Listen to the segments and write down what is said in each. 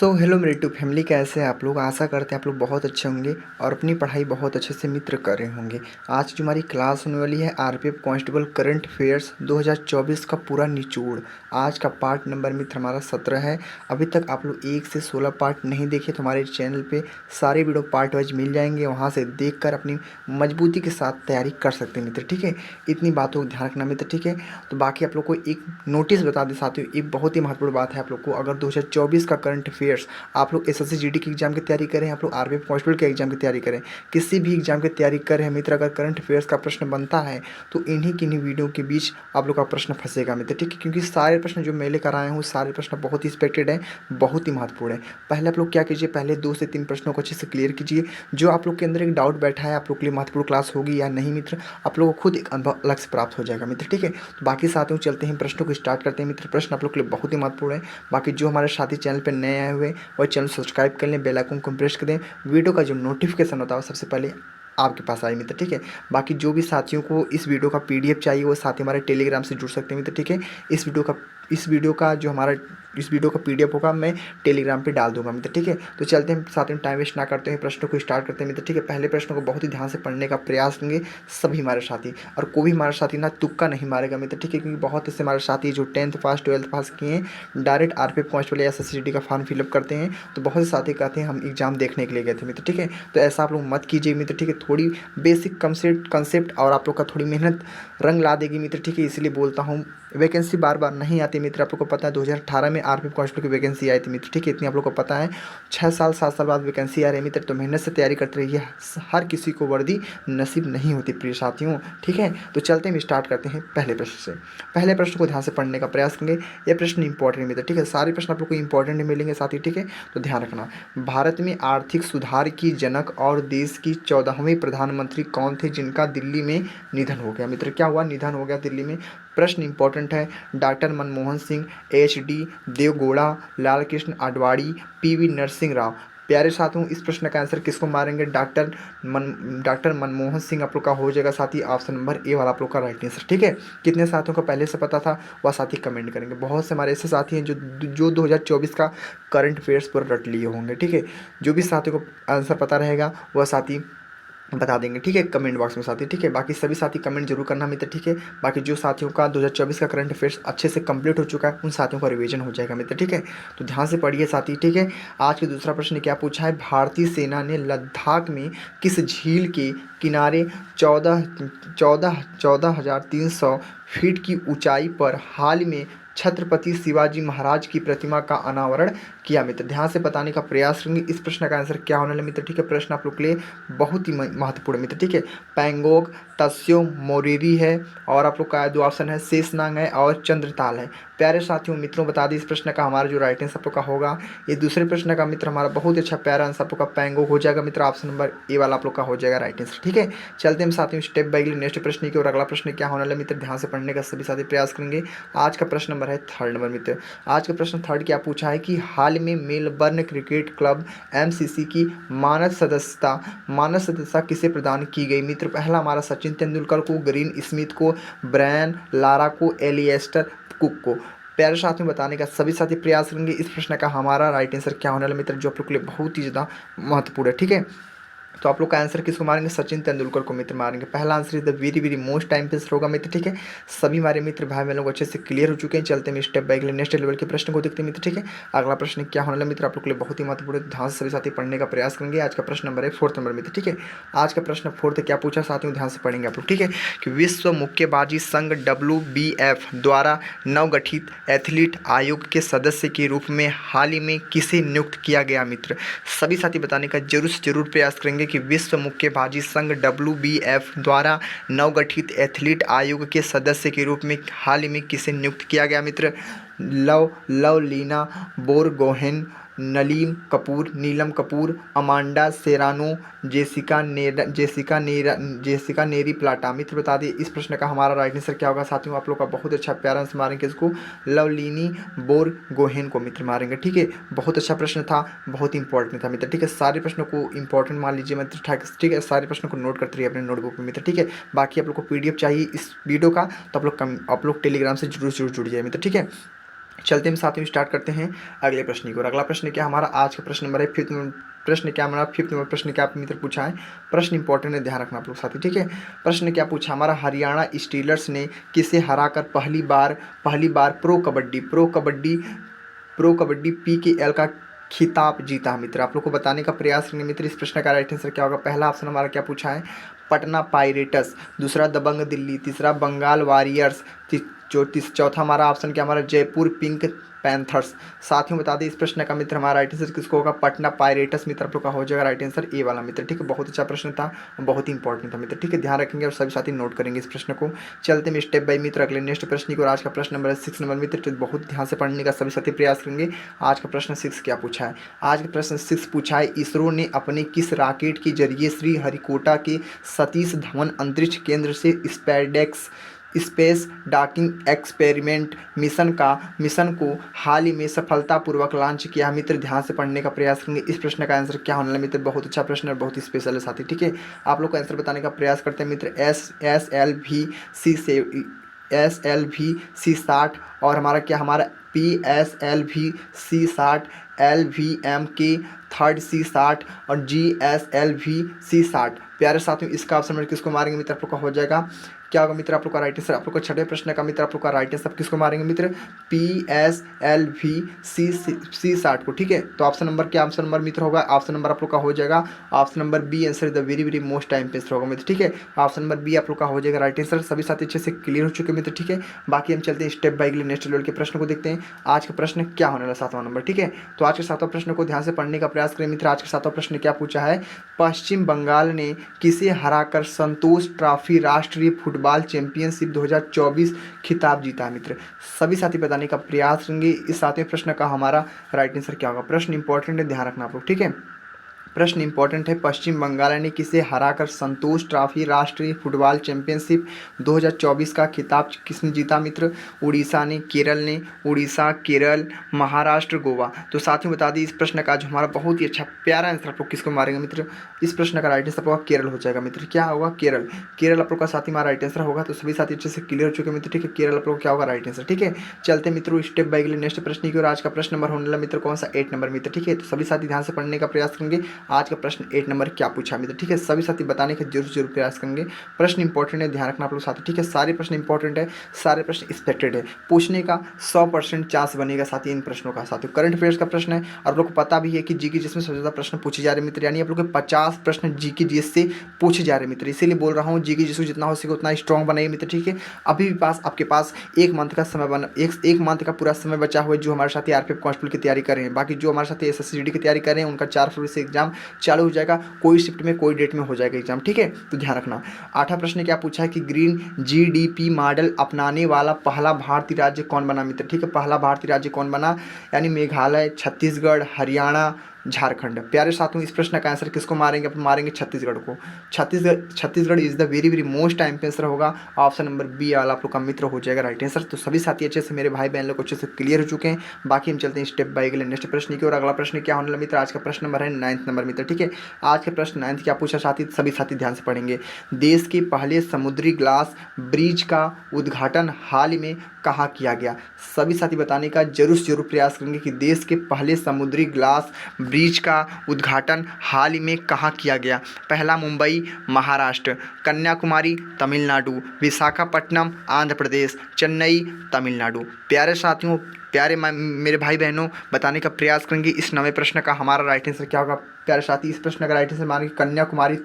Hello मेरी YouTube family, कैसे हैं आप लोग। आशा करते हैं आप लोग बहुत अच्छे होंगे और अपनी पढ़ाई बहुत अच्छे से मित्र कर रहे होंगे। आज जो हमारी क्लास होने वाली है आरपीएफ कांस्टेबल करंट अफेयर्स 2024 का पूरा निचोड़। आज का पार्ट नंबर मित्र हमारा 17 है। अभी तक आप लोग 1 से 16 पार्ट नहीं देखे तो हमारे चैनल पे सारे वीडियो पार्ट वाइज मिल जाएंगे, वहाँ से देख कर अपनी मजबूती के साथ तैयारी कर सकते हैं मित्र। ठीक है, इतनी बातों को ध्यान रखना मित्र। ठीक है, तो बाकी आप लोग को एक नोटिस बता दें साथियों, एक बहुत ही महत्वपूर्ण बात है आप लोग को। अगर 2024 का करंट अफेयर्स आप लोग एसएससी जीडी की एग्जाम की तैयारी करें, आप लोग आरपीएफ कांस्टेबल के एग्जाम की तैयारी करें, किसी भी एग्जाम की तैयारी कर रहे हैं मित्र, अगर करंट अफेयर्स का प्रश्न बनता है तो किन्हीं वीडियो के बीच आप लोग का प्रश्न फंसेगा मित्र। ठीक है, क्योंकि सारे प्रश्न जो मैं लेकर आया हूँ सारे प्रश्न बहुत ही एक्सपेक्टेड हैं, बहुत ही महत्वपूर्ण है। पहले आप लोग क्या कीजिए, पहले 2 से 3 प्रश्नों को अच्छे से क्लियर कीजिए। जो आप लोग के अंदर एक डाउट बैठा है आप लोग के लिए महत्वपूर्ण क्लास होगी या नहीं मित्र, आप लोगों को खुद एक अनुभव अलग से प्राप्त हो जाएगा मित्र। ठीक है, तो बाकी साथियों चलते हैं प्रश्नों को स्टार्ट करते हैं मित्र। प्रश्न आप लोग के लिए बहुत ही महत्वपूर्ण है। बाकी जो हमारे साथी चैनल पर नए आए हुए और चैनल सब्सक्राइब कर लें, बेल आइकन को प्रेस कर दें, वीडियो का जो नोटिफिकेशन होता है वो सबसे पहले आपके पास आए मित्र। ठीक है, बाकी जो भी साथियों को इस वीडियो का पीडीएफ चाहिए वो साथी हमारे टेलीग्राम से जुड़ सकते हैं मित्र। ठीक है, इस वीडियो का पीडीएफ होगा मैं टेलीग्राम पे डाल दूंगा मित्र। ठीक है, तो चलते हैं साथियों, टाइम वेस्ट ना करते हैं, प्रश्नों को स्टार्ट करते हैं मित्र। ठीक है, पहले प्रश्न को बहुत ही ध्यान से पढ़ने का प्रयास करेंगे सभी हमारे साथी, और कोई भी हमारा साथी ना तुक्का नहीं मारेगा मित्र। ठीक है, क्योंकि बहुत ऐसे हमारे साथी जो 10th पास 12th पास किए हैं डायरेक्ट आरपीएफ कांस्टेबल या एसएससी का फॉर्म फिलअप करते हैं, तो बहुत से साथी कहते हैं हम एग्जाम देखने के लिए गए थे मित्र। ठीक है, तो ऐसा आप लोग मत कीजिए मित्र। ठीक है, थोड़ी बेसिक कंसेप्ट और आप लोग का थोड़ी मेहनत रंग ला देगी मित्र। ठीक है, इसलिए बोलता हूँ वैकेंसी बार बार नहीं आती मित्र। आप लोग को पता है 2018 में आरपीएफ कांस्टेबल की वैकेंसी आई थी मित्र। ठीक है, इतनी आप लोग को पता है। 6 साल 7 साल बाद वैकेंसी आ रही है मित्र, तो मेहनत से तैयारी करते रहिए। हर किसी को वर्दी नसीब नहीं होती प्रिय साथियों। ठीक है, तो चलते हैं स्टार्ट करते हैं पहले प्रश्न से। पहले प्रश्न को ध्यान से पढ़ने का प्रयास करेंगे। ये प्रश्न इंपॉर्टेंट है मित्र। ठीक है, सारे प्रश्न आप लोग को इंपॉर्टेंट मिलेंगे साथी। ठीक है, तो ध्यान रखना। भारत में आर्थिक सुधार की जनक और देश की 14वें प्रधानमंत्री कौन थे जिनका दिल्ली में निधन हो गया मित्र। क्या हुआ, निधन हो गया दिल्ली में। प्रश्न इंपॉर्टेंट है। Doctor Manmohan Singh, H D. Devegowda, Lal Krishna Advani, P V. Narasimha Rao. प्यारे साथियों, इस प्रश्न का आंसर किसको मारेंगे, डॉक्टर मनमोहन सिंह आप लोग का हो जाएगा साथी। ऑप्शन नंबर ए वाला आप लोग का राइट आंसर। ठीक है, कितने साथियों को पहले से पता था वह साथी कमेंट करेंगे। बहुत से हमारे ऐसे साथी हैं जो 2024 का करंट अफेयर्स पर रट लिए होंगे। ठीक है, जो भी साथियों को आंसर पता रहेगा वह साथी बता देंगे। ठीक है, कमेंट बॉक्स में साथी। ठीक है, बाकी सभी साथी कमेंट जरूर करना मित्र। ठीक है, बाकी जो साथियों का 2024 का करंट अफेयर्स अच्छे से कंप्लीट हो चुका है उन साथियों का रिवीजन हो जाएगा मित्र। ठीक है, तो ध्यान से पढ़िए साथी। ठीक है, आज के दूसरा प्रश्न क्या पूछा है, भारतीय सेना ने लद्दाख में किस झील के किनारे 14,300 फीट की ऊंचाई पर हाल में छत्रपति शिवाजी महाराज की प्रतिमा का अनावरण किया मित्र। ध्यान से बताने का प्रयास करेंगे। इस प्रश्न का आंसर क्या होने वाला मित्र। ठीक है, प्रश्न आप लोग के लिए बहुत ही महत्वपूर्ण मित्र। ठीक है, पैंगोंग, तस्यो मोरिरी है, और आप लोग का 2 ऑप्शन है, शेषनाग है और चंद्रताल है। प्यारे साथियों मित्रों बता दें इस प्रश्न का हमारा जो राइट आंसर आप लोग का होगा, ये दूसरे प्रश्न का मित्र हमारा बहुत अच्छा प्यारा आंसर आप लोग का पैंगोंग हो जाएगा मित्र। ऑप्शन नंबर ए वाला आप लोग का हो जाएगा राइट आंसर। ठीक है, चलते हम साथियों स्टेप बाय नेक्स्ट प्रश्न की और। अगला प्रश्न क्या होने वाला मित्र, ध्यान से पढ़ने का सभी साथी प्रयास करेंगे। आज का प्रश्न नंबर है 3rd नंबर मित्र। आज का प्रश्न 3rd क्या पूछा है कि हाल में मेलबर्न क्रिकेट क्लब एमसीसी की मानद सदस्यता किसे प्रदान की गई मित्र। पहला हमारा सचिन तेंदुलकर को, ग्रीन स्मिथ को, ब्रायन लारा को, एलिएस्टर कुक को। प्यारे साथियों बताने का सभी साथी प्रयास करेंगे। इस प्रश्न का हमारा राइट आंसर क्या होने वाला मित्र, जो आप लोग के लिए बहुत ही ज़्यादा महत्वपूर्ण है। ठीक है, तो आप लोग का आंसर किसको मारेंगे, सचिन तेंदुलकर को मित्र मारेंगे। पहला answer is the very very most time pace होगा मित्र। ठीक है, सभी हमारे मित्र भाई बहनों को अच्छे से क्लियर हो चुके हैं। चलते हैं स्टेप बाय नेक्स्ट लेवल के प्रश्न को देखते हैं मित्र। ठीक है, अगला प्रश्न क्या होने वाला मित्र, आप लोग के लिए बहुत ही महत्वपूर्ण है, ध्यान से सभी साथी पढ़ने का प्रयास करेंगे। आज का प्रश्न नंबर है 4th नंबर मित्र। ठीक है, आज का प्रश्न 4th क्या पूछा साथियों, ध्यान से पढ़ेंगे आप लोग। ठीक है, कि विश्व मुक्केबाजी संघ WBF द्वारा नवगठित एथलीट आयोग के सदस्य के रूप में हाल ही में किसे नियुक्त किया गया मित्र। सभी साथी बताने का जरूर से जरूर प्रयास करेंगे कि विश्व मुक्केबाजी संघ WBF द्वारा नवगठित एथलीट आयोग के सदस्य के रूप में हाल ही में किसे नियुक्त किया गया मित्र। लवलीना बोरगोहेन, नलीम कपूर, नीलम कपूर, अमांडा सेरानो, जेसिका नेरी प्लाटा। मित्र बता दिए इस प्रश्न का हमारा राइट आंसर क्या होगा साथियों। आप लोग का बहुत अच्छा प्यारा आंसर मारेंगे इसको, लवलीनी बोरगोहेन को मित्र मारेंगे। ठीक है, बहुत अच्छा प्रश्न था, बहुत इंपॉर्टेंट था मित्र। ठीक है, सारे प्रश्नों को इंपॉर्टेंट मान लीजिए मित्र। ठीक है, सारे प्रश्नों को नोट करते रहिए अपने नोटबुक में मित्र। ठीक है, बाकी आप लोग को पीडीएफ चाहिए इस वीडियो का तो आप लोग टेलीग्राम से जरूर जुड़ जाइए मित्र। ठीक है, चलते हम साथ में स्टार्ट करते हैं अगले प्रश्न की। और अगला प्रश्न क्या हमारा आज का प्रश्न नंबर है फिफ्थ प्रश्न क्या हमारा फिफ्थ नंबर प्रश्न क्या आप मित्र पूछा है। प्रश्न इंपॉर्टेंट है, ध्यान रखना आप लोग साथी, ठीक है। प्रश्न क्या पूछा हमारा, हरियाणा स्टीलर्स ने किसे हराकर पहली बार प्रो कबड्डी PKL का खिताब जीता मित्र। आप लोग को बताने का प्रयास करेंगे मित्र इस प्रश्न का राइट आंसर क्या होगा। पहला ऑप्शन हमारा क्या पूछा है, पटना पायरेट्स, दूसरा दबंग दिल्ली, तीसरा बंगाल वॉरियर्स, चौथा हमारा ऑप्शन क्या हमारा जयपुर पिंक पैंथर्स। साथ ही बता दें इस प्रश्न का मित्र हमारा राइट आंसर किसको होगा, पटना पायरेट्स मित्र आप लोग का हो जाएगा राइट आंसर ए वाला मित्र, ठीक है। बहुत अच्छा प्रश्न था, बहुत ही इंपॉर्टेंट था मित्र, ठीक है। ध्यान रखेंगे और सभी साथी नोट करेंगे इस प्रश्न को। चलते हैं स्टेप बाय मित्र अगले नेक्स्ट प्रश्न की। और आज का प्रश्न नंबर 6 नंबर मित्र, तो बहुत ध्यान से पढ़ने का सभी साथी प्रयास करेंगे। आज का प्रश्न 6 क्या पूछा है, आज का प्रश्न 6 पूछा है, इसरो ने अपने किस रॉकेट के जरिए श्रीहरिकोटा के सतीश धवन अंतरिक्ष केंद्र से स्पेस डॉकिंग एक्सपेरिमेंट मिशन को हाल ही में सफलतापूर्वक लॉन्च किया मित्र। ध्यान से पढ़ने का प्रयास करेंगे इस प्रश्न का आंसर क्या होने वाला मित्र। बहुत अच्छा प्रश्न है, बहुत ही स्पेशल है साथी, ठीक है। आप लोग को आंसर बताने का प्रयास करते हैं मित्र। SLV-C60 और हमारा क्या हमारा PSLV-C60, LVM के थर्ड C60 और GSLV-C60। प्यारे साथियों इसका ऑप्शन में किसको मारेंगे मित्र, आप लोग का हो जाएगा क्या होगा मित्र, आप लोग का राइट आंसर। आप लोग को छठे प्रश्न का मित्र आप लोग का राइट आंसर किसको मारेंगे मित्र, PSLV-C60 को, ठीक है। तो ऑप्शन नंबर क्या ऑप्शन नंबर मित्र होगा, ऑप्शन नंबर आप लोग का हो जाएगा option number B answer the very very most time पे होगा मित्र, ठीक है। ऑप्शन नंबर बी आप लोग का हो जाएगा राइट आंसर। सभी साथी अच्छे से क्लियर हो चुके मित्र, ठीक है। बाकी हम चलते हैं स्टेप बाय नेक्स्ट लेवल के प्रश्न को देखते हैं। आज का प्रश्न क्या होने वाला 7वां नंबर, ठीक है। तो आज के 7वां प्रश्न को ध्यान से पढ़ने का प्रयास करें मित्र। आज का 7वां प्रश्न क्या पूछा है, पश्चिम बंगाल ने किसे हराकर संतोष ट्रॉफी राष्ट्रीय फुटबॉल चैंपियनशिप 2024 खिताब जीता है मित्र। सभी साथी बताने का प्रयास करेंगे इस 7वें प्रश्न का हमारा राइट आंसर क्या होगा। प्रश्न इंपॉर्टेंट है, ध्यान रखना आप लोग, ठीक है। प्रश्न इंपॉर्टेंट है, पश्चिम बंगाल ने किसे हराकर संतोष ट्रॉफी राष्ट्रीय फुटबॉल चैंपियनशिप 2024 का खिताब किसने जीता मित्र, उड़ीसा ने, केरल, महाराष्ट्र, गोवा। तो साथ ही बता दी इस प्रश्न का जो हमारा बहुत ही अच्छा प्यारा आंसर आप लोग किसको मारेंगे मित्र, इस प्रश्न का राइट आंसर आपका केरल हो जाएगा मित्र। क्या होगा, केरल आप लोग का साथ ही हमारा राइट आंसर होगा। तो सभी साथी अच्छे से क्लियर हो चुके मित्र, ठीक है। केरल आप लोग क्या होगा राइट आंसर, ठीक है। चलते मित्रों स्टेप बाय नेक्स्ट प्रश्न की। और आज का प्रश्न नंबर होने वाला मित्र कौन सा, 8 नंबर मित्र, ठीक है। तो सभी साथी ध्यान से पढ़ने का प्रयास करेंगे। आज का प्रश्न 8 नंबर क्या पूछा मित्र, ठीक है। सभी साथी बताने का जरूर प्रयास करेंगे। प्रश्न इंपॉर्टेंट है, ध्यान रखना आप लोग साथी, ठीक है। सारे प्रश्न इंपॉर्टेंट है, सारे प्रश्न एक्सपेक्टेड है, पूछने का 100% चांस बनेगा साथी इन प्रश्नों का। साथियों करंट अफेयर्स का प्रश्न है और आप लोग को पता भी है कि जीके जिसमें सबसे ज़्यादा प्रश्न पूछे जा रहे मित्र, यानी आप लोग के 50 प्रश्न जीके जीएस से पूछे जा रहे मित्र। इसीलिए बोल रहा हूँ जीके जिसको जितना हो सके उतना स्ट्रॉन्ग बनाइए मित्र, ठीक है। अभी भी आपके पास एक मंथ का समय एक मंथ का पूरा समय बचा हुआ है जो हमारे साथ आरपीएफ कांस्टेबल की तैयारी कर रहे हैं। बाकी जो हमारे साथ एसएससीडी की तैयारी कर रहे हैं उनका 4 फरवरी से एग्जाम चालू हो जाएगा। कोई शिफ्ट में कोई डेट में हो जाएगा एग्जाम, ठीक है। तो ध्यान रखना। 8वां प्रश्न क्या पूछा है कि ग्रीन जीडीपी मॉडल अपनाने वाला पहला भारतीय राज्य कौन बना मित्र, ठीक है। पहला भारतीय राज्य कौन बना, यानी मेघालय, छत्तीसगढ़, हरियाणा, झारखंड। प्यारे साथियों इस प्रश्न का आंसर किसको मारेंगे, अपन मारेंगे छत्तीसगढ़ को। Chhattisgarh is the very very most time पे आंसर होगा ऑप्शन नंबर बी वाला आप लोग का मित्र हो जाएगा राइट आंसर। तो सभी साथी अच्छे से मेरे भाई बहन लोग अच्छे से क्लियर हो चुके हैं। बाकी हम चलते हैं स्टेप बाय अगले नेक्स्ट प्रश्न की। और अगला प्रश्न क्या होने वाला मित्र, आज का प्रश्न नंबर है 9th नंबर मित्र, ठीक है। आज के प्रश्न 9th क्या पूछा साथी, सभी साथी ध्यान से पढ़ेंगे। देश के पहले समुद्री ग्लास ब्रिज का उद्घाटन हाल ही में कहाँ किया गया। सभी साथी बताने का जरूर प्रयास करेंगे कि देश के पहले समुद्री ग्लास ब्रिज का उद्घाटन हाल ही में कहाँ किया गया। पहला मुंबई महाराष्ट्र, कन्याकुमारी तमिलनाडु, विशाखापट्टनम आंध्र प्रदेश, चेन्नई तमिलनाडु। प्यारे साथियों प्यारे मेरे भाई बहनों बताने का प्रयास करेंगे इस 9वें प्रश्न का हमारा राइट आंसर क्या होगा। प्यारे साथी इस प्रश्न का राइट आंसर मारेंगे कन्याकुमारी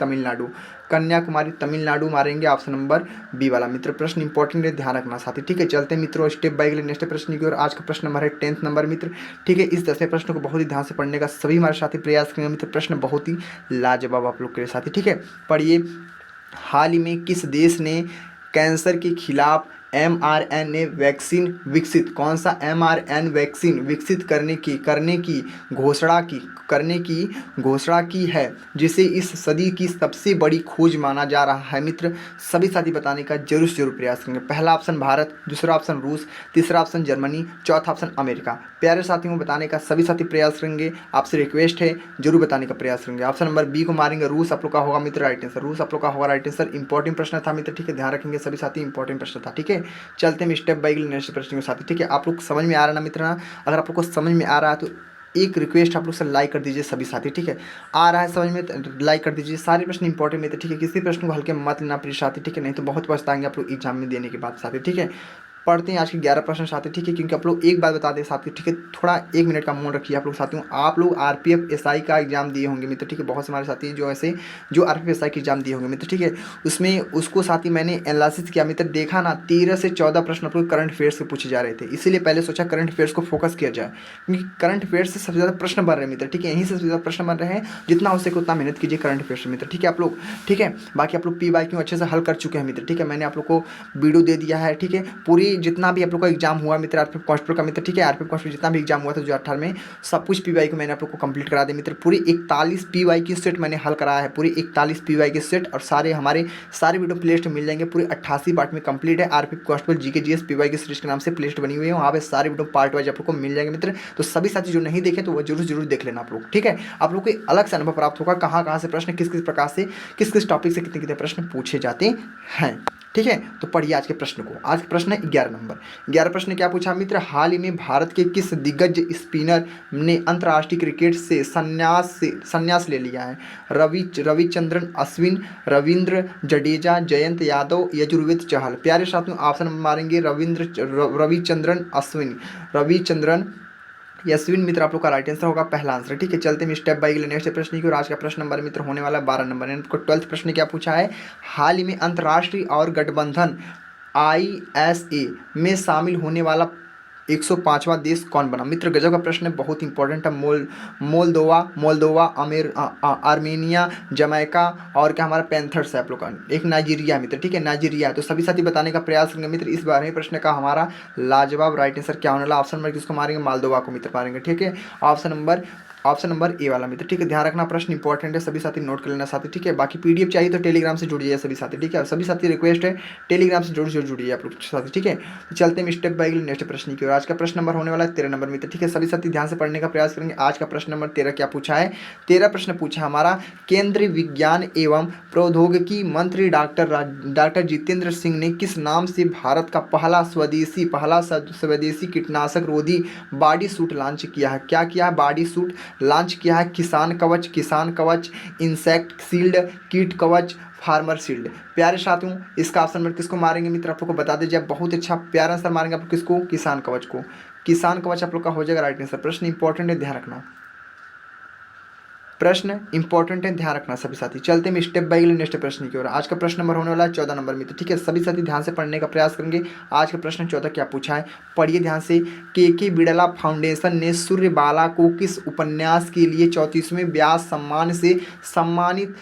तमिलनाडु मारेंगे ऑप्शन नंबर बी वाला मित्र। प्रश्न इंपॉर्टेंट है, ध्यान रखना साथी, ठीक है। चलते हैं मित्रों स्टेप बाय नेक्स्ट प्रश्न की। और आज का प्रश्न नंबर है 10th नंबर मित्र, ठीक है। इस 10वें प्रश्न को बहुत ही ध्यान से पढ़ने का सभी हमारे साथी प्रयास करेंगे मित्र। प्रश्न बहुत ही लाजवाब आप लोग के साथी, ठीक है। पढ़िए, हाल ही में किस देश ने कैंसर के खिलाफ mRNA वैक्सीन विकसित, कौन सा mRNA वैक्सीन विकसित करने की घोषणा की है, जिसे इस सदी की सबसे बड़ी खोज माना जा रहा है मित्र। सभी साथी बताने का जरूर प्रयास करेंगे। पहला ऑप्शन भारत, दूसरा ऑप्शन रूस, तीसरा ऑप्शन जर्मनी, चौथा ऑप्शन अमेरिका। प्यारे साथियों को बताने का सभी साथी प्रयास करेंगे, आपसे रिक्वेस्ट है जरूर बताने का प्रयास करेंगे। ऑप्शन नंबर बी को मारेंगे रूस, आप लोग का होगा मित्र राइट आंसर। रूस आप लोग का होगा राइट आंसर। इंपॉर्टेंट प्रश्न था मित्र, ठीक है। ध्यान रखेंगे सभी साथी, इंपॉर्टेंट प्रश्न था, ठीक है। है। चलते हैं स्टेप बाय नेक्स्ट प्रश्न के साथ, ठीक है। आप लोग समझ में आ रहा है ना मित्र ना? अगर आप लोग को समझ में आ रहा है तो एक रिक्वेस्ट आप लोग से लाइक कर दीजिए सभी साथी, ठीक है। आ रहा है समझ में तो लाइक कर दीजिए। सारे प्रश्न इंपॉर्टेंट में थे, ठीक है। किसी प्रश्न को हल्के में मत लेना प्लीज साथी, ठीक है, नहीं तो बहुत पछताएंगे आप लोग एग्जाम में देने के बाद साथी, ठीक है। पढ़ते हैं आज के 11 प्रश्न साथी, ठीक है। क्योंकि आप लोग एक बात बता दें साथी, ठीक है, थोड़ा 1 मिनट का मौन रखिए आप लोग साथियों। आप लोग आरपीएफ एसआई का एग्जाम दिए होंगे मित्र, ठीक है। बहुत से हमारे साथी जो ऐसे जो आरपीएफ एसआई की एग्जाम दिए होंगे मित्र, ठीक है। उसमें उसको साथी मैंने एनालिसिस किया मित्र, देखा ना 13 से 14 प्रश्न आप लोग करंट अफेयर्स से पूछे जा रहे थे। इसीलिए पहले सोचा करंट अफेयर्स को फोकस किया जाए, क्योंकि करंट अफेयर्स से सबसे ज़्यादा प्रश्न बन रहे हैं मित्र, ठीक है। यहीं से सबसे ज़्यादा प्रश्न बन रहे हैं। जितना हो सके उतना मेहनत कीजिए करंट अफेयर्स मित्र, ठीक है आप लोग, ठीक है। बाकी आप लोग PYQ अच्छे से हल कर चुके हैं मित्र, ठीक है। मैंने आप लोग को वीडियो दे दिया है, ठीक है। पूरी जितना भी आप लोग का एग्जाम हुआ मित्र आरपीएफ कांस्टेबल का मित्र, ठीक है। आरपीएफ कांस्टेबल जितना भी एग्जाम हुआ था 2018 में, सब कुछ PYQ मैंने आप लोग को कंप्लीट करा दिया मित्र। पूरी 41 PYQ सेट मैंने हल कराया है, पूरी 41 PYQ सेट। और सारे हमारे सारे वीडियो प्लेलिस्ट मिल जाएंगे, पूरे 88 पार्ट में कंप्लीट है। RPF constable GK GS PYQ series के नाम से प्लेलिस्ट बनी हुई है, वहाँ पे सारे वीडियो पार्ट वाइज आप लोग को मिल जाएंगे मित्र। तो सभी साथी जो नहीं देखे तो वो जरूर देख लेना आप लोग, ठीक है। आप लोग को अलग से अनुभव प्राप्त होगा कहाँ से प्रश्न किस प्रकार से किस टॉपिक से कितने प्रश्न पूछे जाते हैं, ठीक है। तो पढ़िए आज के प्रश्न को। आज का प्रश्न है 11 नंबर। 11 प्रश्न क्या पूछा मित्र, हाल ही में भारत के किस दिग्गज स्पिनर ने अंतर्राष्ट्रीय क्रिकेट से संन्यास ले लिया है? रविचंद्रन अश्विन, रविंद्र जडेजा, जयंत यादव, यजुर्वेद चहल। प्यारे साथियों ऑप्शन मारेंगे रविचंद्रन अश्विन, रविचंद्रन यशविन मित्र आप लोग का राइट आंसर होगा पहला आंसर, ठीक है। चलते हैं स्टेप बाय नेक्स्ट प्रश्न की। और आज का प्रश्न नंबर मित्र होने वाला 12 नंबर। इनको 12th प्रश्न क्या पूछा है, हाल ही में अंतर्राष्ट्रीय और गठबंधन ISA में शामिल होने वाला 105वां देश कौन बना? मित्र गजब का प्रश्न है, बहुत इंपॉर्टेंट है। मोल्दोवा, आर्मेनिया, जमैका और क्या हमारा पैंथर्स है आप लोग का, एक नाइजीरिया मित्र, ठीक है, नाइजीरिया। तो सभी साथी बताने का प्रयास करेंगे मित्र। इस 12वें प्रश्न का हमारा लाजवाब राइट आंसर क्या होने वाला? ऑप्शन नंबर किसको मारेंगे? मालदोवा को मित्र मारेंगे, ठीक है। ऑप्शन नंबर ए वाला मित्र, ठीक है। ध्यान रखना प्रश्न इंपॉर्टेंट है, सभी साथी नोट कर लेना साथी, ठीक है। बाकी PDF चाहिए तो टेलीग्राम से जुड़िए सभी साथी, ठीक है। और सभी साथी रिक्वेस्ट है टेलीग्राम से जरूर जुड़िए आप लोग साथी, ठीक है। तो चलते हैं स्टेप बाय नेक्स्ट प्रश्न की। और आज का प्रश्न नंबर होने वाला है 13 नंबर मित्र, ठीक है। सभी साथी ध्यान से पढ़ने का प्रयास करेंगे। आज का प्रश्न नंबर 13 क्या पूछा है? 13 प्रश्न पूछा हमारा, केंद्रीय विज्ञान एवं प्रौद्योगिकी मंत्री डॉक्टर जितेंद्र सिंह ने किस नाम से भारत का पहला स्वदेशी कीटनाशक रोधी बॉडी सूट लॉन्च किया है? क्या किया है? बॉडी सूट लॉन्च किया है। किसान कवच, इंसेक्ट शील्ड, कीट कवच, फार्मर शील्ड। प्यारे साथियों इसका ऑप्शन नंबर किसको मारेंगे मित्र? आप लोग को बता दीजिए, बहुत अच्छा प्यारा आंसर मारेंगे आप लोग किसको? किसान कवच को। किसान कवच आप लोग का हो जाएगा राइट आंसर। प्रश्न इंपॉर्टेंट है, ध्यान रखना, प्रश्न इंपॉर्टेंट है, ध्यान रखना सभी साथी। चलते हैं स्टेप बाय नेक्स्ट प्रश्न की ओर। आज का प्रश्न नंबर होने वाला है 14 नंबर मित्र, ठीक है। सभी साथी ध्यान से पढ़ने का प्रयास करेंगे। आज का प्रश्न 14 क्या पूछा है, पढ़िए ध्यान से। के बिड़ला फाउंडेशन ने सूर्यबाला को किस उपन्यास के लिए 34वें व्यास सम्मान से सम्मानित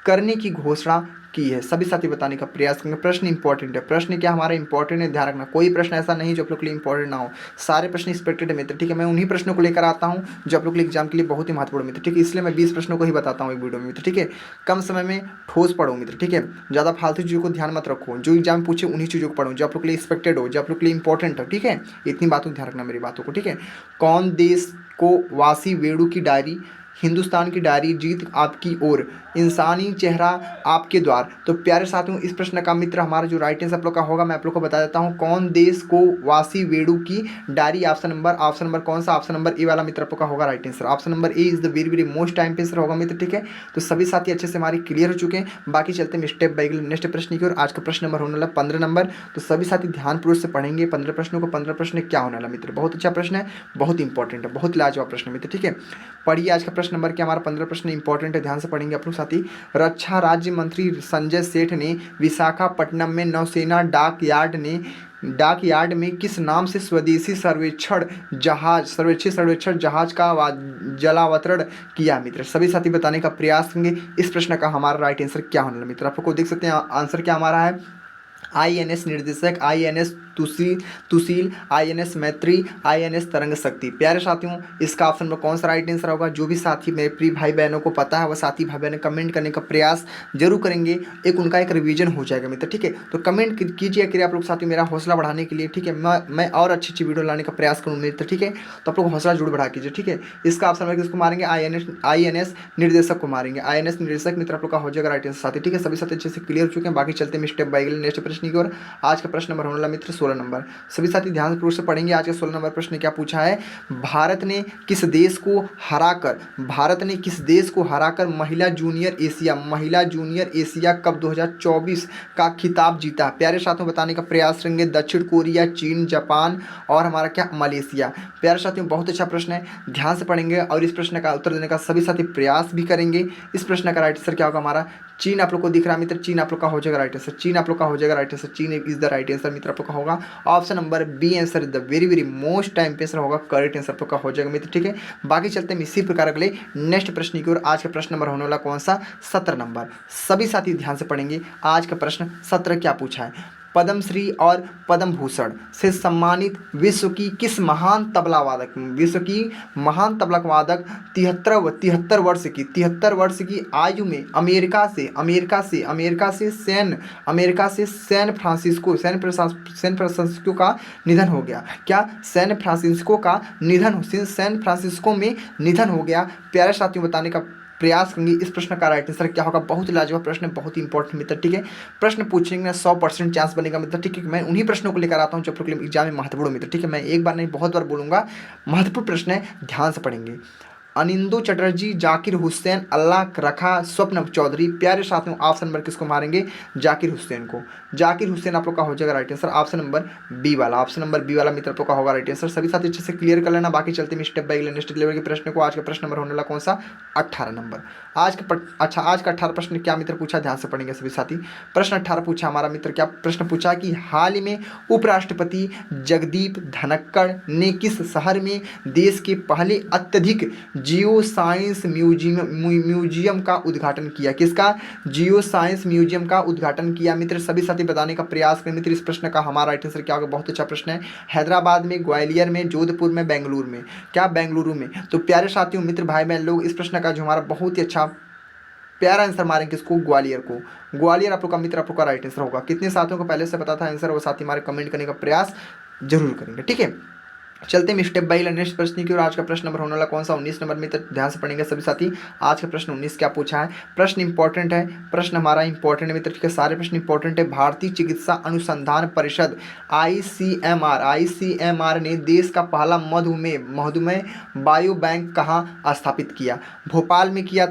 करने की घोषणा की है? सभी साथी बताने का प्रयास करेंगे। प्रश्न इंपॉर्टेंट है, प्रश्न क्या हमारा इंपॉर्टेंट है, ध्यान रखना। कोई प्रश्न ऐसा नहीं जो आप लोग के लिए इंपॉर्टेंट ना हो, सारे प्रश्न एक्सपेक्टेड है मित्र, ठीक है। मैं उन्हीं प्रश्नों को लेकर आता हूं जो आप लोग के लिए एग्जाम के लिए बहुत ही महत्वपूर्ण मित्र, ठीक है। इसलिए मैं 20 प्रश्नों को ही बताता हूँ एक वीडियो में मित्र, ठीक है। कम समय में ठोस पढ़ो मित्र, ठीक है। ज़्यादा फालतू चीज़ों को ध्यान मत रखो, जो एग्जाम पूछे उन्हीं चीज़ों को पढ़ो जो आप लोग के लिए एक्सपेक्टेड हो, जो आप लोग के लिए इंपॉर्टेंट हो, ठीक है। इतनी बातों ध्यान रखना मेरी बातों को, ठीक है। कौन देश को वासी वेणु की डायरी, हिंदुस्तान की डायरी, जीत आपकी ओर, इंसानी चेहरा आपके द्वार। तो प्यारे साथियों इस प्रश्न का मित्र हमारा जो राइट आंसर आप लोग का होगा मैं आप लोग को बता देता हूं। कौन देश को वासी वेणु की डायरी, ऑप्शन नंबर कौन सा? ऑप्शन नंबर ए वाला मित्र आप लोग का होगा right answer. Option number A is the very most time पे आंसर होगा मित्र, ठीक है। तो सभी साथी अच्छे से हमारे क्लियर हो चुके हैं। बाकी चलते हैं स्टेप बाय नेक्स्ट प्रश्न की ओर। आज का प्रश्न नंबर होने वाला 15 नंबर। तो सभी साथी ध्यानपूर्वक से पढ़ेंगे 15 प्रश्नों को। 15 प्रश्न क्या होने वाला मित्र? बहुत अच्छा प्रश्न है, बहुत इंपॉर्टेंट है, बहुत लाजवाब प्रश्न मित्र, ठीक है। पढ़िए आज का प्रश्न नंबर क्या हमारा 15 प्रश्न इंपॉर्टेंट है, ध्यान से पढ़ेंगे आप लोग साथी। रक्षा राज्य मंत्री संजय सेठ ने विशाखापट्टनम में नौसेना डाकयार्ड में किस नाम से स्वदेशी सर्वेक्षण जहाज का जलावतरण किया मित्र? सभी साथी बताने का प्रयास करेंगे। इस प्रश्न का हमारा राइट आंसर क्या होने वाला मित्र? आप लोग को देख सकते हैं आंसर क्या हमारा है। INS निर्देशक, INS तुशील, INS मैत्री, INS तरंग शक्ति। प्यारे साथियों, इसका ऑप्शन में कौन सा राइट आंसर होगा? जो भी साथी मेरे प्रिय भाई बहनों को पता है, वह साथी भाई बहन कमेंट करने का प्रयास जरूर करेंगे, उनका एक रिवीजन हो जाएगा मित्र। ठीक है, तो कमेंट कीजिए करिए आप लोग साथी, मेरा हौसला बढ़ाने के लिए। ठीक है, मैं और अच्छी अच्छी वीडियो लाने का प्रयास करूँ मित्र। ठीक है, तो आप लोग हौसला जरूर बढ़ा कीजिए। ठीक है, इसका ऑप्शन में किसको मारेंगे? INS निर्देशक को मारेंगे। INS निर्देशक मित्र आप लोग का हो जाएगा राइट आंसर साथी। ठीक है, सभी साथी अच्छे से क्लियर हो चुके हैं। बाकी चलते हैं स्टेप बाय नेक्स्ट प्रश्न की ओर। आज का प्रश्न नंबर होने वाला मित्र 16 नंबर। सभी साथी ध्यानपूर्वक से पढ़ेंगे। आज का 16 नंबर प्रश्न क्या पूछा है? भारत ने किस देश को हराकर महिला जूनियर एशिया कप 2024 का खिताब जीता? प्यारे साथियों, बताने का प्रयास करेंगे। दक्षिण कोरिया, चीन, जापान और हमारा क्या? मलेशिया। प्यारे साथियों, बहुत अच्छा प्रश्न है, ध्यान से पढ़ेंगे और इस प्रश्न का उत्तर देने का सभी साथी प्रयास भी करेंगे। इस प्रश्न का राइट आंसर क्या होगा? हमारा चीन आप लोग को दिख रहा है मित्र। चीन आप लोग का हो जाएगा राइट आंसर। चीन आप लोग का हो जाएगा राइट आंसर। चीन इज द राइट आंसर मित्र आप लोग का होगा। Option number B answer is the very very most time पे आंसर होगा, करेक्ट आंसर आप लोग का हो जाएगा मित्र। ठीक है, बाकी चलते हैं इसी प्रकार अगले नेक्स्ट प्रश्न की ओर। आज का प्रश्न नंबर होने वाला कौन सा? 17 नंबर। सभी साथी ध्यान से पढ़ेंगे। आज का प्रश्न 17 क्या पूछा है? पद्मश्री और पद्म भूषण से सम्मानित विश्व की महान तबला वादक 73 वर्ष की आयु में अमेरिका से सैन फ्रांसिस्को का निधन हो गया? क्या सैन फ्रांसिस्को में निधन हो गया? प्यारे साथियों, बताने का प्रयास करेंगे। इस प्रश्न का राइट आंसर क्या होगा? बहुत ही लाजवाब प्रश्न है, बहुत ही इंपॉर्टेंट मित्र। ठीक है, प्रश्न पूछेंगे ना 100% चांस बनेगा मित्र। ठीक है, मैं उन्हीं प्रश्नों को लेकर आता हूं जो आपके लिए एग्जाम में महत्वपूर्ण मित्र। ठीक है, मैं एक बार नहीं बहुत बार बोलूंगा, महत्वपूर्ण प्रश्न है, ध्यान से पढ़ेंगे। अनिंदु चटर्जी, जाकिर हुसैन, अल्लाह रखा, स्वप्न चौधरी। प्यारे साथियों, ऑप्शन नंबर किसको मारेंगे? जाकिर हुसैन को। जाकिर हुसैन आप लोग का हो जाएगा right answer. Option number B वाला मित्र आप लोग का होगा राइट आंसर। सभी साथी अच्छे से क्लियर कर लेना। बाकी चलते हैं स्टेप बाय नेक्स्ट लेवल के प्रश्न को। आज का प्रश्न नंबर होने वाला कौन सा? 18 नंबर। आज का 18 प्रश्न क्या मित्र पूछा? ध्यान से पढ़ेंगे सभी साथी। प्रश्न 18 पूछा हमारा मित्र, क्या प्रश्न पूछा कि हाल ही में उपराष्ट्रपति जगदीप धनखड़ ने किस शहर में देश के पहले अत्यधिक जियो साइंस म्यूजियम का उद्घाटन किया? किसका? जियो साइंस म्यूजियम का उद्घाटन किया मित्र। सभी साथी बताने का प्रयास करें मित्र। इस प्रश्न का हमारा राइट आंसर क्या होगा? बहुत अच्छा प्रश्न है। हैदराबाद में, ग्वालियर में, जोधपुर में, बेंगलुरु में। क्या? बेंगलुरु में। तो प्यारे साथियों, मित्र भाई बहन लोग, इस प्रश्न का जो हमारा बहुत ही अच्छा प्यारा आंसर मारेंगे किसको? ग्वालियर को। ग्वालियर आप लोग का मित्र आप लोग का राइट आंसर होगा। कितने साथियों को पहले से पता था आंसर? वो साथी हमारे कमेंट करने का प्रयास जरूर करेंगे। ठीक है, चलते हैं स्टेप बाय नेक्स्ट प्रश्न की ओर। आज का प्रश्न नंबर होने वाला कौन सा? 19 नंबर में। तो ध्यान से पढ़ेंगे सभी साथी। आज का प्रश्न 19 क्या पूछा है? प्रश्न इंपॉर्टेंट है, प्रश्न हमारा इंपॉर्टेंट है मित्र। ठीक है, सारे प्रश्न इंपॉर्टेंट है। भारतीय चिकित्सा अनुसंधान परिषद ICMR ने देश का पहला मधुमेह बायो बैंक कहाँ स्थापित किया? भोपाल में किया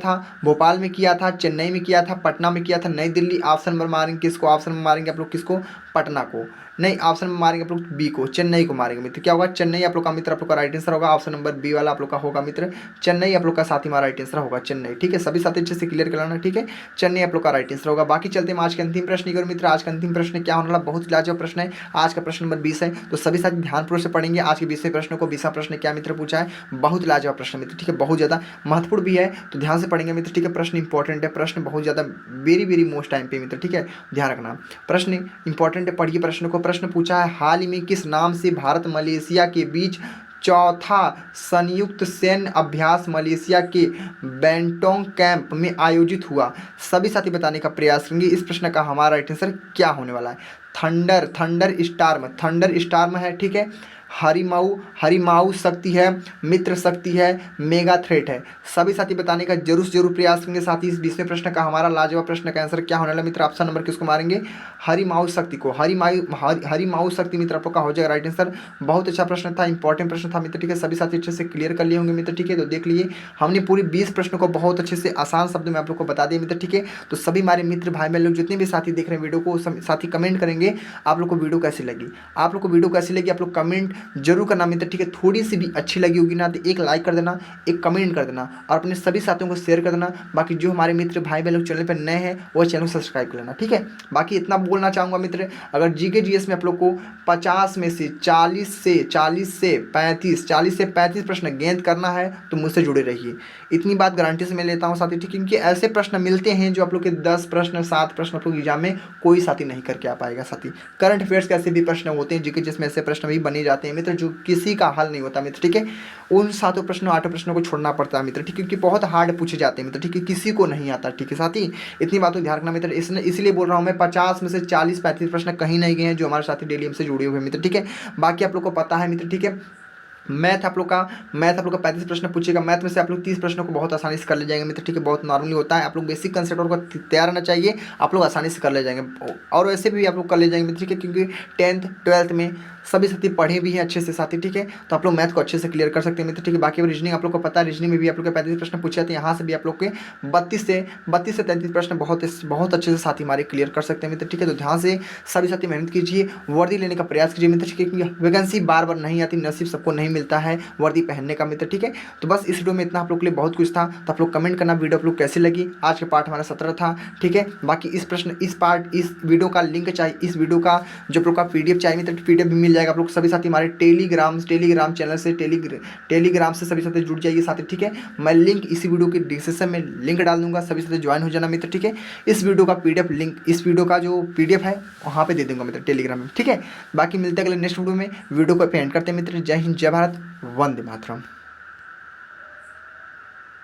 था, चेन्नई में किया था, पटना में किया था, नई दिल्ली। ऑप्शन नंबर मारेंगे किसको? ऑप्शन में मारेंगे आप लोग किसको? पटना को। नहीं, ऑप्शन में मारेंगे आप लोग बी को, चेन्नई को मारेंगे मित्र। क्या होगा? चेन्नई आप लोग का मित्र आप लोग का राइट आंसर होगा। ऑप्शन नंबर बी वाला आप लोग का होगा मित्र। चेन्नई आप लोग का साथी हमारा राइट आंसर होगा, चेन्नई। ठीक है, सभी साथी अच्छे से क्लियर कर लेना। ठीक है, चेन्नई आप लोग का राइट आंसर होगा। बाकी चलते हैं आज के अंतिम प्रश्न की ओर मित्र। आज का अंतिम प्रश्न क्या होने वाला? बहुत लाजवाब प्रश्न है। आज का प्रश्न नंबर 20 है, तो सभी साथी ध्यानपूर्वक से पढ़ेंगे। आज के 20वें प्रश्न को। 20वां प्रश्न क्या मित्र पूछा है? बहुत लाजवाब प्रश्न मित्र। ठीक है, बहुत ज़्यादा महत्वपूर्ण भी है, तो ध्यान से पढ़ेंगे मित्र। ठीक है, प्रश्न इंपॉर्टेंट है, प्रश्न बहुत ज़्यादा वेरी वेरी मोस्ट टाइम पे मित्र। ठीक है, ध्यान रखना, प्रश्न इंपॉर्टेंट है, पढ़िए प्रश्न को। प्रश्न पूछा है, हाल ही में किस नाम से भारत मलेशिया के बीच चौथा संयुक्त सैन्य अभ्यास मलेशिया के बेंटोंग कैंप में आयोजित हुआ? सभी साथी बताने का प्रयास करेंगे। इस प्रश्न का हमारा राइट आंसर क्या होने वाला है? थंडर स्टार्म है। ठीक है, हरिमाऊ शक्ति है, मित्र शक्ति है, मेगा थ्रेट है। सभी साथी बताने का जरूर प्रयास करेंगे। साथ ही इस 20वें प्रश्न का हमारा लाजवाब प्रश्न का आंसर क्या होने वाला मित्र? ऑप्शन नंबर किसको मारेंगे? हरिमाऊ शक्ति को। हरिमाऊ शक्ति मित्र आपको का हो जाएगा राइट आंसर। बहुत अच्छा प्रश्न था, इंपॉर्टेंट प्रश्न था मित्र। ठीक है, सभी साथी अच्छे से क्लियर कर लिए होंगे मित्र। ठीक है, तो देख लिए हमने पूरी 20 प्रश्नों को बहुत अच्छे से आसान शब्दों में आप लोग को बता दिया मित्र। ठीक है, तो सभी हमारे मित्र भाई बहन लोग जितने भी साथी देख रहे हैं वीडियो को, साथी कमेंट करेंगे आप लोग को वीडियो कैसी लगी। आप लोग को वीडियो कैसी लगी आप लोग कमेंट जरूर करना मित्र, ठीक है। थोड़ी सी भी अच्छी लगी होगी ना तो एक लाइक कर देना, एक कमेंट कर देना और अपने सभी साथियों को शेयर कर देना। बाकी जो हमारे मित्र भाई बहन लोग चैनल पर नए हैं वो चैनल को सब्सक्राइब कर लेना, ठीक है। बाकी इतना बोलना चाहूँगा मित्र, अगर जीके जीएस में आप लोग को 50 में से 40 से 35 प्रश्न गेंद करना है तो मुझसे जुड़े रहिए। इतनी बात गारंटी से मैं लेता हूँ साथी, ठीक है, क्योंकि ऐसे प्रश्न मिलते हैं जो आप लोग के 10 प्रश्न 7 प्रश्न आप लोग एग्जाम में कोई साथी नहीं करके आ पाएगा साथी। करंट अफेयर्स के ऐसे भी प्रश्न होते हैं जीके जिसमें ऐसे प्रश्न भी बने जाते हैं मित्र जो किसी का हल नहीं होता मित्र, ठीक है। उन 7 प्रश्नों 8 प्रश्नों को छोड़ना पड़ता है मित्र, ठीक है, क्योंकि बहुत हार्ड पूछे जाते हैं मित्र, ठीक है, किसी को नहीं आता, ठीक है साथी। इतनी बात को ध्यान रखना मित्र, इसलिए बोल रहा हूँ मैं 50 में से 40-35 प्रश्न कहीं नहीं गए हैं जो हमारे साथी डेली हमसे जुड़े हुए मित्र, ठीक है। बाकी आप लोग को पता है मित्र, ठीक है, मैथ आप लोग का 35 प्रश्न पूछेगा। मैथ में से आप लोग 30 प्रश्नों को बहुत आसानी से कर ले जाएंगे मित्र, ठीक है, बहुत नॉर्मली होता है। आप लोग बेसिक कंसेप्ट को तैयार रहना चाहिए, आप लोग आसानी से कर ले जाएंगे और वैसे भी आप लोग कर ले जाएंगे मित्र, ठीक है, क्योंकि 10th 12th में सभी साथी पढ़े भी हैं अच्छे से साथी, ठीक है। तो आप लोग मैथ को अच्छे से क्लियर कर सकते हैं मित्र, ठीक है। बाकी रीजनिंग आप लोग को पता है, रीजनिंग में भी आप लोग के 35 प्रश्न पूछे जाते हैं, यहाँ से भी आप लोग के 32 से 33 प्रश्न बहुत अच्छे से साथी हमारे क्लियर कर सकते हैं मित्र, ठीक है। तो ध्यान से सभी साथी मेहनत कीजिए, वर्दी लेने का प्रयास कीजिए मित्र, ठीक है, क्योंकि वैकेंसी बार बार नहीं आती, नसीब सबको नहीं मिलता है वर्दी पहनने का मित्र, ठीक है। तो बस इस वीडियो में इतना आप लोग के लिए बहुत कुछ था। तो आप लोग कमेंट करना वीडियो आप लोग कैसी लगी। आज का पार्ट हमारा 17 था, ठीक है। बाकी इस वीडियो का लिंक चाहिए, इस वीडियो का जो आप लोग का पीडीएफ चाहिए मित्र, पीडीएफ भी मिल जाएगा। आप लोग सभी साथी हमारे टेलीग्राम चैनल से टेलीग्राम से सभी साथी जुड़ जाइए साथी, ठीक है। मैं लिंक इसी वीडियो के डिस्क्रिप्शन में लिंक डाल दूंगा, सभी साथी ज्वाइन हो जाना मित्र, ठीक है। इस वीडियो का पीडीएफ लिंक, इस वीडियो का जो पीडीएफ है वहाँ पे दे दूंगा मित्र टेलीग्राम में, ठीक है। बाकी मिलते हैं अगले नेक्स्ट वीडियो में। वीडियो को एंड करते हैं मित्र। जय हिंद, जय भारत, वंदे मातरम।